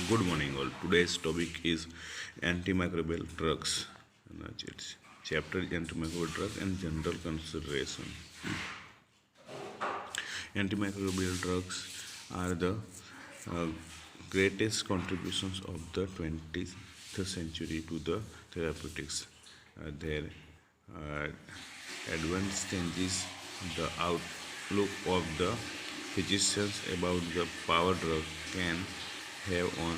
Good morning, all. Today's topic is antimicrobial drugs. It's chapter antimicrobial drug and general consideration. Antimicrobial drugs are the uh, greatest contributions of the 20th century to the therapeutics. Their uh, advance changes the outlook of the physicians about the power drug can have on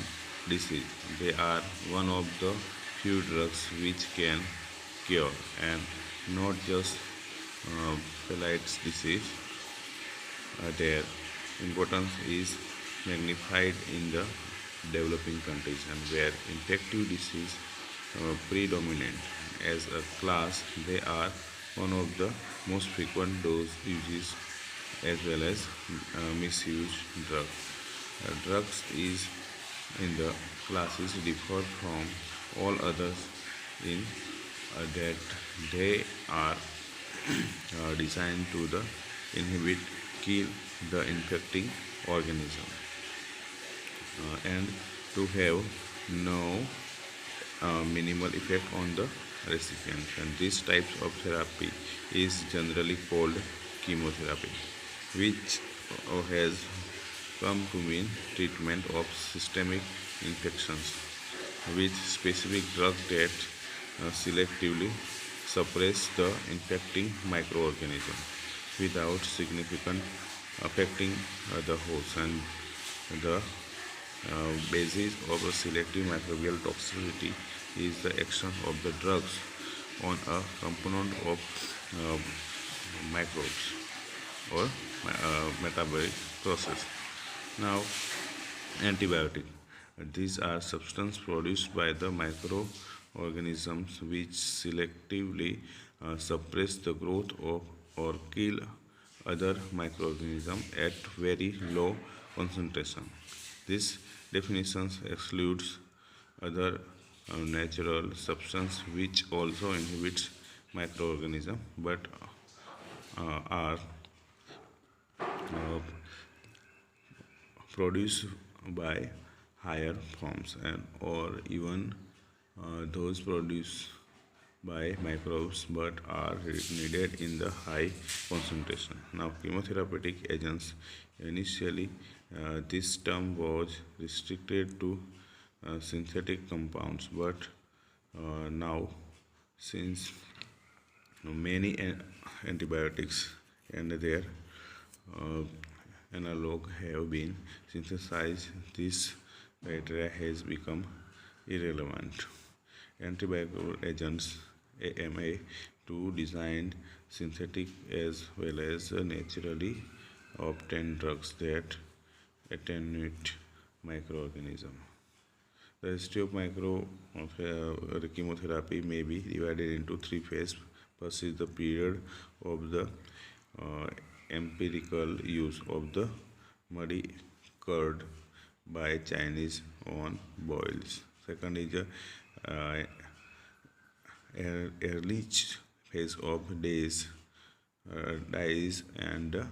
disease. They are one of the few drugs which can cure and not just palliate disease. Their importance is magnified in the developing countries and where infective disease predominant. As a class, they are one of the most frequent dose uses as well as misuse drug. Drugs is in the classes differ from all others in that they are designed to the inhibit kill the infecting organism and to have no minimal effect on the recipient, and this type of therapy is generally called chemotherapy, which has come to mean treatment of systemic infections with specific drug that selectively suppress the infecting microorganism without significant affecting the host, and the basis of a selective microbial toxicity is the action of the drugs on a component of uh, microbes or metabolic process. Now, antibiotic. These are substances produced by the microorganisms which selectively suppress the growth of or kill other microorganisms at very low concentration. This definition excludes other natural substances which also inhibits microorganisms but are uh, produced by higher forms and or even those produced by microbes but are needed in the high concentration. Now, chemotherapeutic agents initially this term was restricted to synthetic compounds, but now since many antibiotics and their uh, analog have been synthesized, this criteria has become irrelevant. Antibacterial agents AMA to design synthetic as well as naturally obtained drugs that attenuate microorganism. The history of chemotherapy may be divided into three phases. First is the period of the uh, empirical use of the muddy curd by Chinese on boils. Second is the uh, early phase of dyes and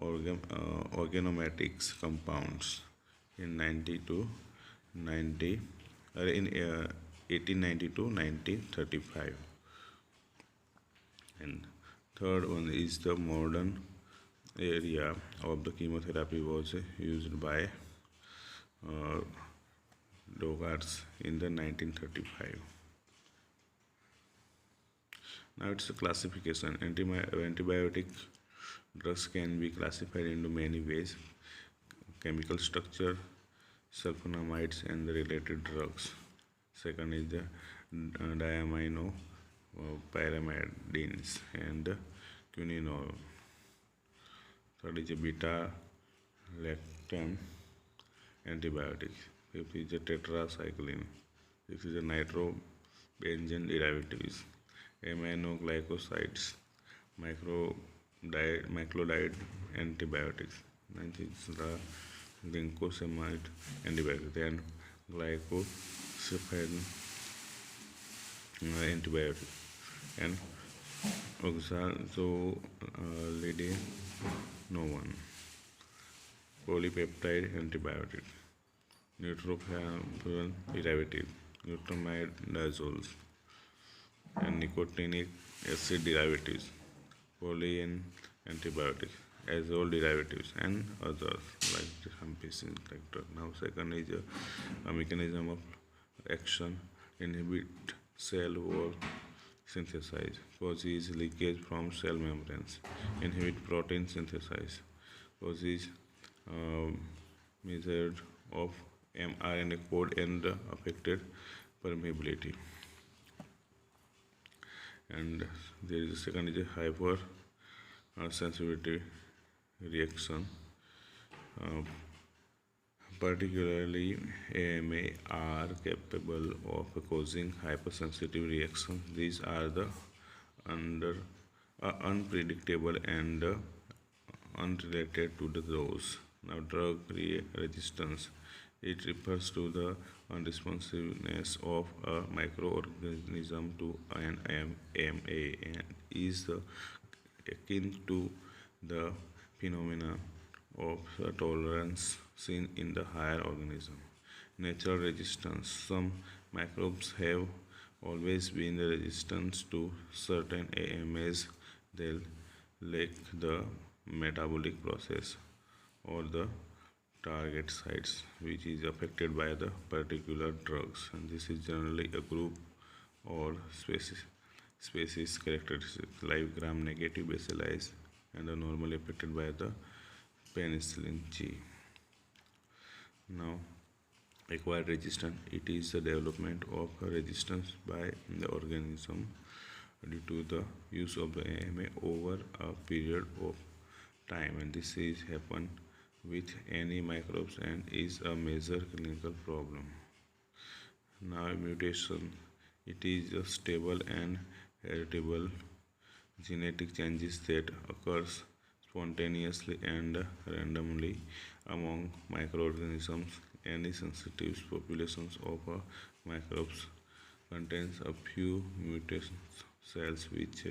organomatics compounds in 90 to 90 in 1890 to 1935, and third one is the modern area of the chemotherapy was used by uh, Dogarts in the 1935. Now it's a classification. Antibiotic drugs can be classified into many ways: chemical structure, sulfonamides, and the related drugs. Second is the diamino pyrimidines and quinol. Third is the beta lactam antibiotics. Fifth is the tetracycline. Sixth is the nitrobenzene derivatives, aminoglycosides, macrolide antibiotics. Ninth is the glycosamide antibiotics and glycosylphane antibiotic and oxazolidine no one polypeptide antibiotic. neutrophenol derivative, glutamidazoles, and nicotinic acid derivatives, polyene antibiotics, azole derivatives, and others like rifampicin like drug. Now, second is a mechanism of action: inhibit cell wall synthesis, causes leakage from cell membranes, inhibit protein synthesis, causes um, measured of mRNA code and affected permeability. And there is a second is a hyper sensitivity reaction. Uh, Particularly, AMA are capable of causing hypersensitive reactions. These are the under unpredictable and unrelated to the dose. Now, drug resistance. It refers to the unresponsiveness of a microorganism to an AMA and is akin to the phenomena of tolerance seen in the higher organism. Natural resistance. Some microbes have always been resistant to certain AMAs. They lack the metabolic process or the target sites which is affected by the particular drugs, and this is generally a group or species characteristics like gram negative bacilli and are normally affected by the penicillin G. Now, acquired resistance. It is the development of a resistance by the organism due to the use of the AMA over a period of time, and this is happen with any microbes and is a major clinical problem. Now, mutation. It is a stable and heritable genetic changes that occurs spontaneously and randomly among microorganisms. Any sensitive populations of microbes contains a few mutation cells which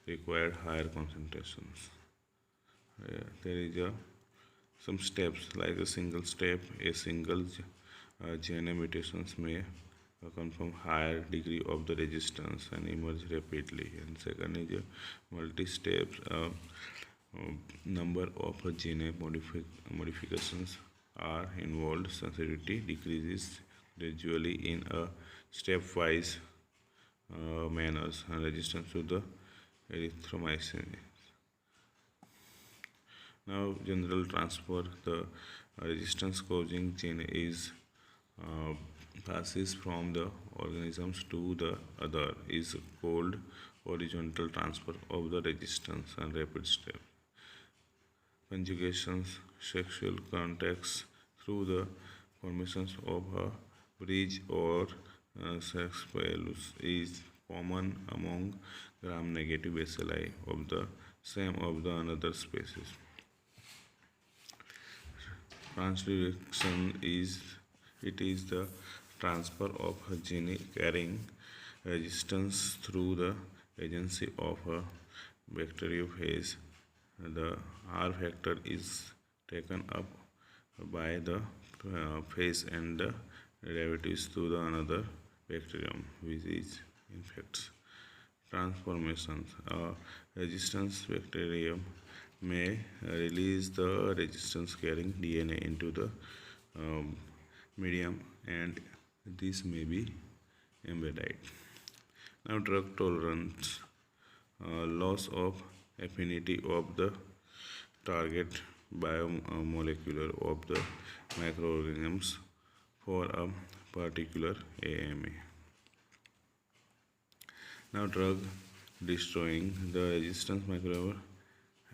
require higher concentrations. There is some steps like a single step. A single gene mutations may confirm higher degree of the resistance and emerge rapidly. And second is a multi-steps. Number of gene modifications are involved. Sensitivity decreases gradually in a stepwise manner and resistance to the erythromycin. Now, general transfer. The resistance causing gene is passes from the organisms to the other is called horizontal transfer of the resistance and rapid step. Conjugations, sexual contacts through the formations of a bridge or sex pelus is common among gram-negative bacilli of the same of the another species. Transduction is the transfer of a gene carrying resistance through the agency of a bacteriophage. The R factor is taken up by the phage and the derivatives to the another bacterium which is infects. Transformations. A resistance bacterium may release the resistance carrying DNA into the medium and this may be embedded. Now, drug tolerance. Loss of affinity of the target biomolecule of the microorganisms for a particular AMA. Now, drug destroying. The resistance microbe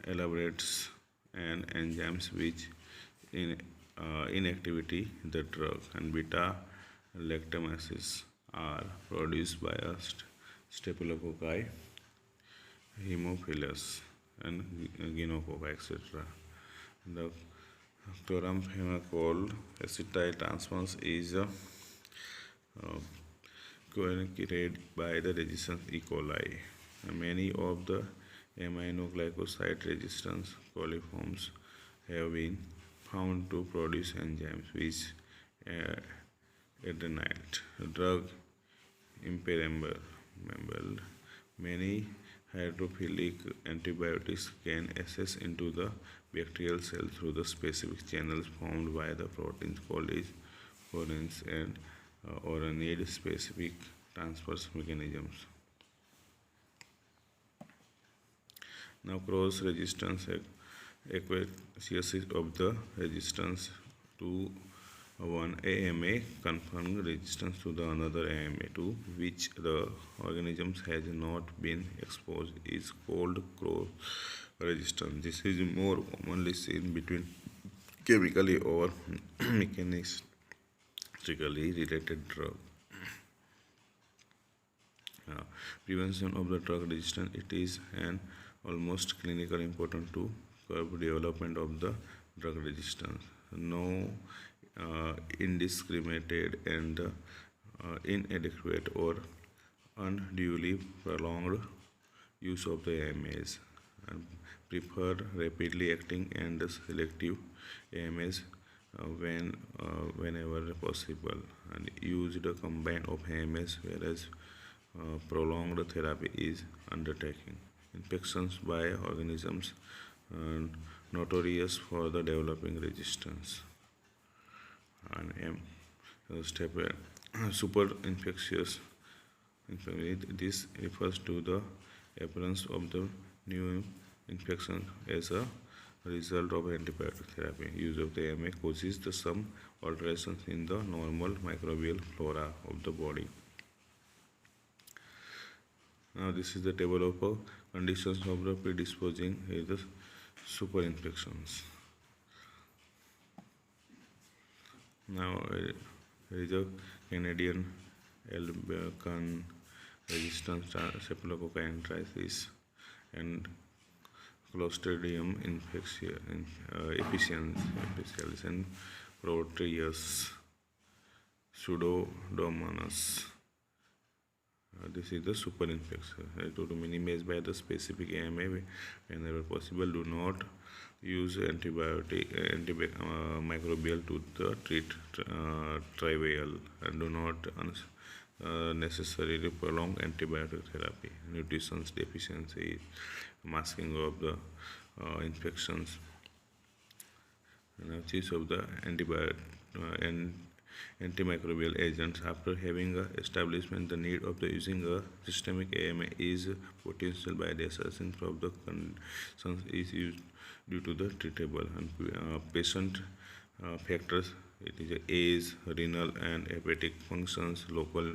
elaborates and enzymes which inactivity the drug, and beta lactamases are produced by a staphylococci, Haemophilus, and Ginococca, etc. The chloramphenicol acetyl transferase is coagulated by the resistant E. coli. Many of the aminoglycoside resistance coliforms have been found to produce enzymes which uh, adrenaline drug impairable. Many hydrophilic antibiotics can access into the bacterial cell through the specific channels formed by the proteins called as forins and or need specific transfer mechanisms. Now, cross resistance acquisition of the resistance to one AMA confirmed resistance to the another AMA to which the organisms has not been exposed is called cross resistance. This is more commonly seen between chemically or mechanistically related drugs. Prevention of the drug resistance it is an almost clinical important to curb development of the drug resistance. No indiscriminated and inadequate or unduly prolonged use of the AMAs and prefer rapidly acting and selective AMAs whenever possible and use the combine of AMAs whereas prolonged therapy is undertaken. Infections by organisms notorious for the developing resistance. And step super infectious. This refers to the appearance of the new infection as a result of antibiotic therapy. Use of the AMA causes some alterations in the normal microbial flora of the body. Now this is the table of conditions of the predisposing the super infections. Now there is a Canadian Albican resistant Staphylococcus and Clostridium efficiens and Proteus Pseudomonas. This is the super infection. To minimize by the specific AMA whenever possible. Do not use microbial to the treat trivial and do not necessarily prolong antibiotic therapy. Nutrition deficiency, masking of the infections, and use of the antibiotic and antimicrobial agents. After having establishment the need of the using a systemic AMA is potential by the assessment of the conditions is used due to the treatable and patient factors. It is age, renal and hepatic functions, local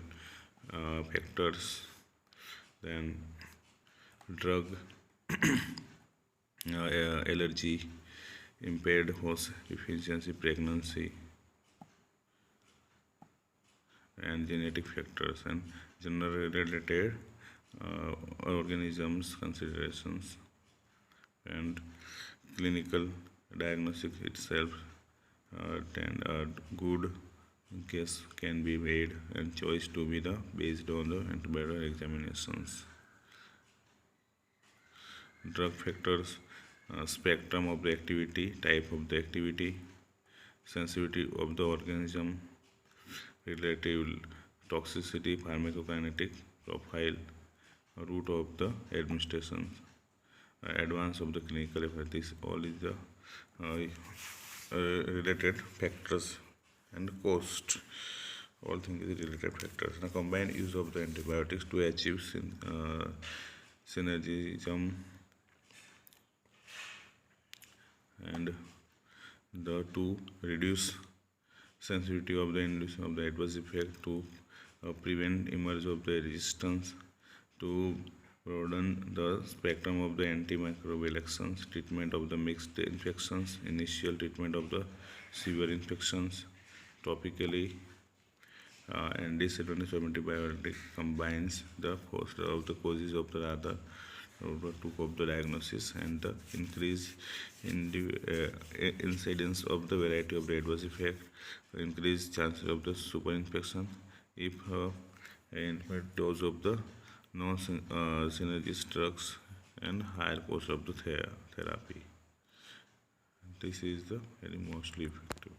factors, then drug allergy, impaired host efficiency, pregnancy, and genetic factors and general related organisms considerations and clinical diagnostic itself and a good guess can be made and choice to be the based on the antibiotic examinations. Drug factors spectrum of the activity, type of the activity, sensitivity of the organism, relative toxicity, pharmacokinetic profile, route of the administration, advance of the clinical effect. This all is the related factors and cost. All things is related factors. Now, combined use of the antibiotics to achieve synergism and the to reduce sensitivity of the induction of the adverse effect, to prevent emergence of the resistance, to broaden the spectrum of the antimicrobial actions, treatment of the mixed infections, initial treatment of the severe infections, topically, and disadvantage of antibiotic combines the first of the causes of the other took of the diagnosis and the increase in the incidence of the variety of the adverse effect, increased chances of the super infection if infinite dose of the non-synergist drugs and higher cost of the therapy. This is the very mostly effective.